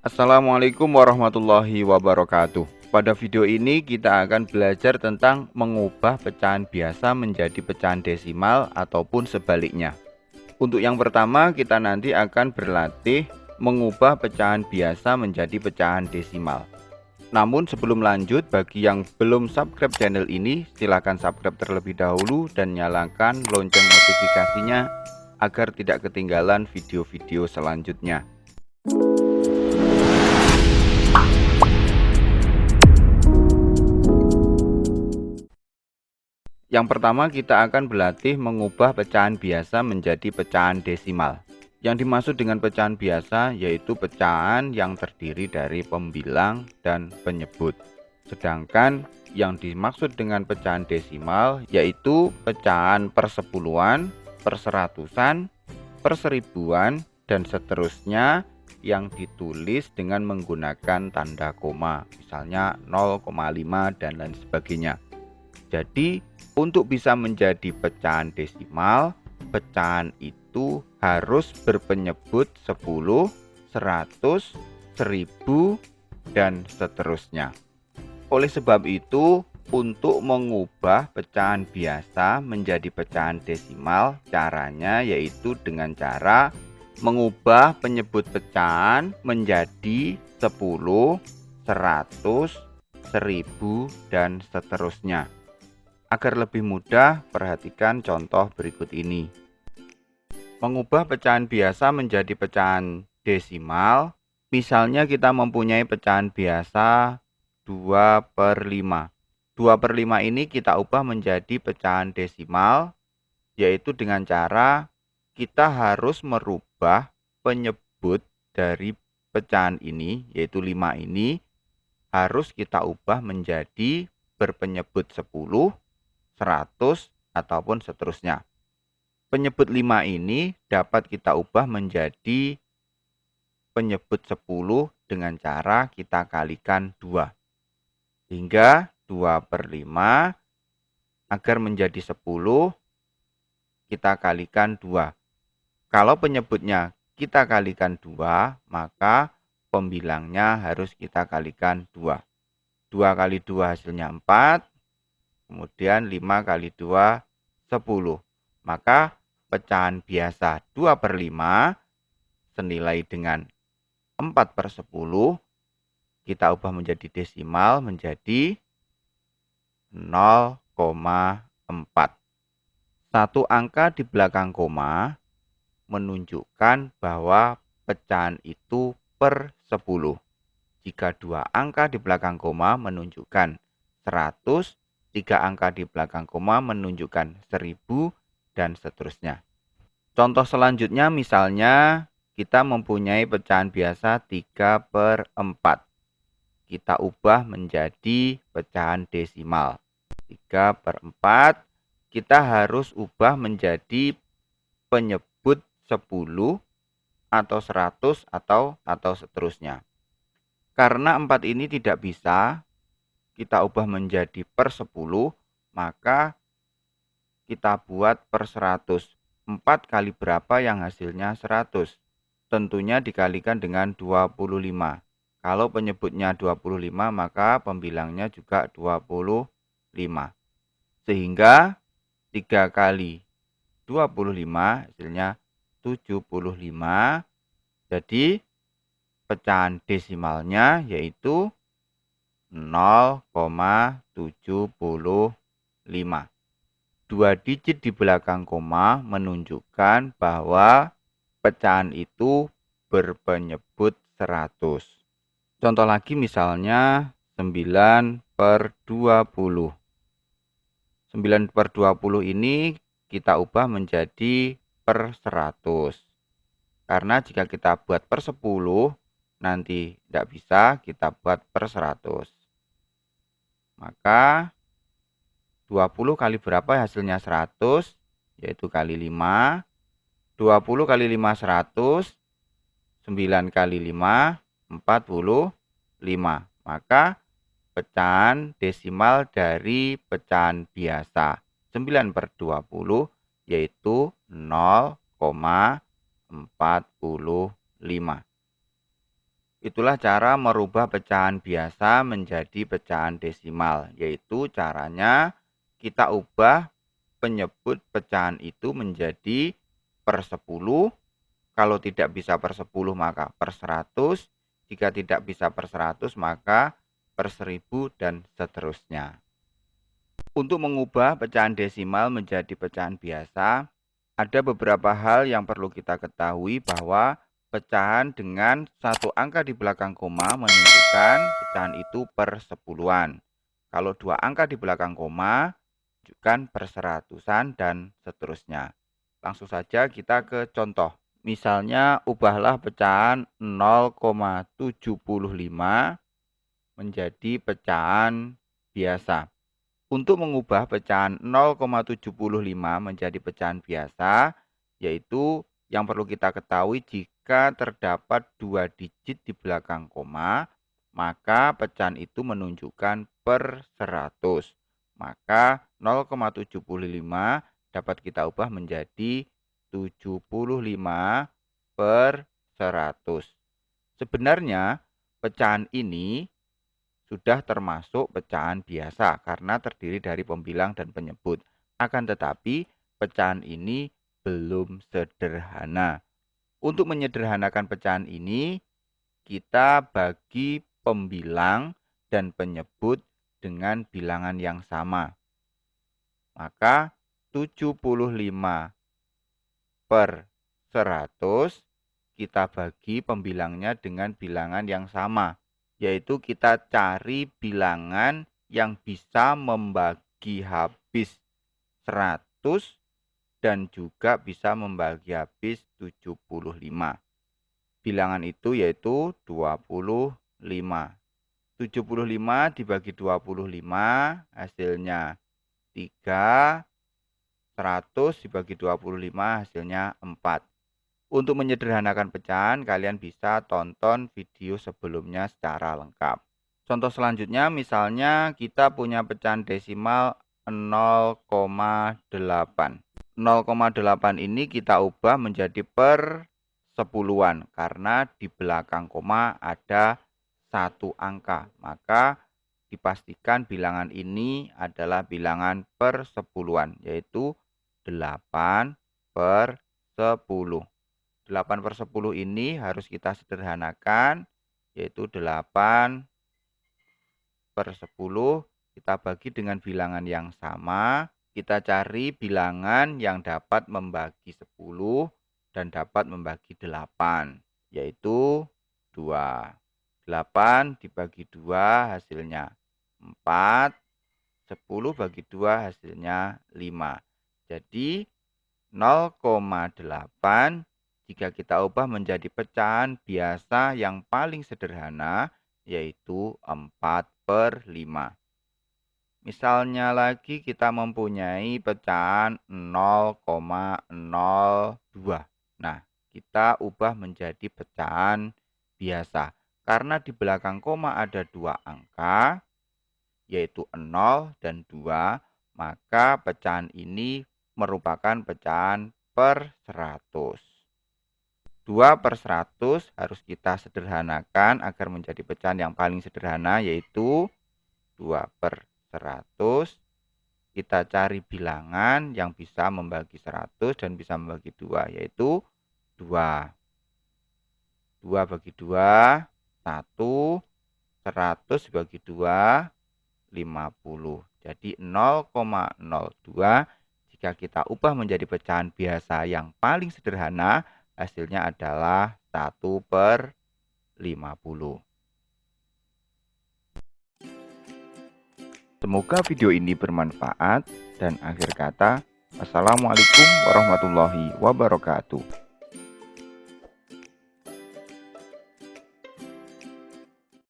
Assalamualaikum warahmatullahi wabarakatuh. Pada video ini kita akan belajar tentang mengubah pecahan biasa menjadi pecahan desimal ataupun sebaliknya. Untuk yang pertama kita nanti akan berlatih mengubah pecahan biasa menjadi pecahan desimal. Namun sebelum lanjut, bagi yang belum subscribe channel ini, silahkan subscribe terlebih dahulu dan nyalakan lonceng notifikasinya agar tidak ketinggalan video-video selanjutnya. Yang pertama kita akan berlatih mengubah pecahan biasa menjadi pecahan desimal. Yang dimaksud dengan pecahan biasa yaitu pecahan yang terdiri dari pembilang dan penyebut. Sedangkan yang dimaksud dengan pecahan desimal yaitu pecahan persepuluhan, perseratusan, perseribuan, dan seterusnya yang ditulis dengan menggunakan tanda koma, misalnya 0,5 dan lain sebagainya. Jadi untuk bisa menjadi pecahan desimal, pecahan itu harus berpenyebut 10, 100, 1000, dan seterusnya. Oleh sebab itu, untuk mengubah pecahan biasa menjadi pecahan desimal, caranya yaitu dengan cara mengubah penyebut pecahan menjadi 10, 100, 1000, dan seterusnya. Agar lebih mudah, perhatikan contoh berikut ini. Mengubah pecahan biasa menjadi pecahan desimal, misalnya kita mempunyai pecahan biasa 2/5. 2/5 ini kita ubah menjadi pecahan desimal, yaitu dengan cara kita harus merubah penyebut dari pecahan ini, yaitu 5 ini, harus kita ubah menjadi berpenyebut 10, 100, ataupun seterusnya. Penyebut 5 ini dapat kita ubah menjadi penyebut 10 dengan cara kita kalikan 2. Hingga 2/5 agar menjadi 10 kita kalikan 2. Kalau penyebutnya kita kalikan 2, maka pembilangnya harus kita kalikan 2. 2 kali 2 hasilnya 4. Kemudian 5 kali 2, 10. Maka pecahan biasa 2/5 senilai dengan 4/10. Kita ubah menjadi desimal menjadi 0,4. Satu angka di belakang koma menunjukkan bahwa pecahan itu per 10. Jika dua angka di belakang koma menunjukkan 100, 3 angka di belakang koma menunjukkan 1000, dan seterusnya. Contoh selanjutnya misalnya kita mempunyai pecahan biasa 3/4. Kita ubah menjadi pecahan desimal. 3/4 kita harus ubah menjadi penyebut 10 atau 100 atau seterusnya. Karena 4 ini tidak bisa kita ubah menjadi per 10, maka kita buat per 100. 4 kali berapa yang hasilnya 100? Tentunya dikalikan dengan 25. Kalau penyebutnya 25, maka pembilangnya juga 25. Sehingga 3 kali 25 hasilnya 75. Jadi pecahan desimalnya yaitu 0,75. Dua digit di belakang koma menunjukkan bahwa pecahan itu berpenyebut 100. Contoh lagi misalnya 9/20. 9/20 ini kita ubah menjadi per 100. Karena jika kita buat per 10, nanti tidak bisa kita buat per 100. Maka 20 kali berapa hasilnya 100? Yaitu kali 5. 20 kali 5 100. 9 kali 5 45. Maka pecahan desimal dari pecahan biasa 9/20 yaitu 0,45. Itulah cara merubah pecahan biasa menjadi pecahan desimal, yaitu caranya kita ubah penyebut pecahan itu menjadi per 10. Kalau tidak bisa per 10 maka per 100. Jika tidak bisa per 100 maka per 1000 dan seterusnya. Untuk mengubah pecahan desimal menjadi pecahan biasa, ada beberapa hal yang perlu kita ketahui bahwa pecahan dengan satu angka di belakang koma menunjukkan pecahan itu per sepuluhan. Kalau dua angka di belakang koma, menunjukkan per seratusan dan seterusnya. Langsung saja kita ke contoh. Misalnya, ubahlah pecahan 0,75 menjadi pecahan biasa. Untuk mengubah pecahan 0,75 menjadi pecahan biasa, yaitu yang perlu kita ketahui jika terdapat 2 digit di belakang koma, maka pecahan itu menunjukkan per 100. Maka 0,75 dapat kita ubah menjadi 75 per 100. Sebenarnya pecahan ini sudah termasuk pecahan biasa karena terdiri dari pembilang dan penyebut. Akan tetapi pecahan ini belum sederhana. Untuk menyederhanakan pecahan ini, kita bagi pembilang dan penyebut dengan bilangan yang sama. Maka 75 per 100 kita bagi pembilangnya dengan bilangan yang sama, yaitu kita cari bilangan yang bisa membagi habis 100 dan juga bisa membagi habis 75. Bilangan itu yaitu 25. 75 dibagi 25 hasilnya 3. 100 dibagi 25 hasilnya 4. Untuk menyederhanakan pecahan, kalian bisa tonton video sebelumnya secara lengkap. Contoh selanjutnya, misalnya kita punya pecahan desimal 0,8. 0,8 ini kita ubah menjadi per sepuluhan, karena di belakang koma ada satu angka. Maka dipastikan bilangan ini adalah bilangan per sepuluhan, yaitu 8 per 10. 8 per 10 ini harus kita sederhanakan, yaitu 8 per 10 kita bagi dengan bilangan yang sama. Kita cari bilangan yang dapat membagi 10 dan dapat membagi 8, yaitu 2. 8 dibagi 2 hasilnya 4. 10 bagi 2 hasilnya 5. Jadi 0,8 jika kita ubah menjadi pecahan biasa yang paling sederhana, yaitu 4 per 5. Misalnya lagi kita mempunyai pecahan 0,02. Nah, kita ubah menjadi pecahan biasa. Karena di belakang koma ada dua angka, yaitu 0 dan 2, maka pecahan ini merupakan pecahan per 100. 2 per 100 harus kita sederhanakan agar menjadi pecahan yang paling sederhana, yaitu 2 per 100. Kita cari bilangan yang bisa membagi 100 dan bisa membagi 2, yaitu 2. 2 bagi 2, 1. 100 bagi 2, 50. Jadi 0,02 jika kita ubah menjadi pecahan biasa yang paling sederhana, hasilnya adalah 1 per 50. Semoga video ini bermanfaat, dan akhir kata, Assalamualaikum warahmatullahi wabarakatuh.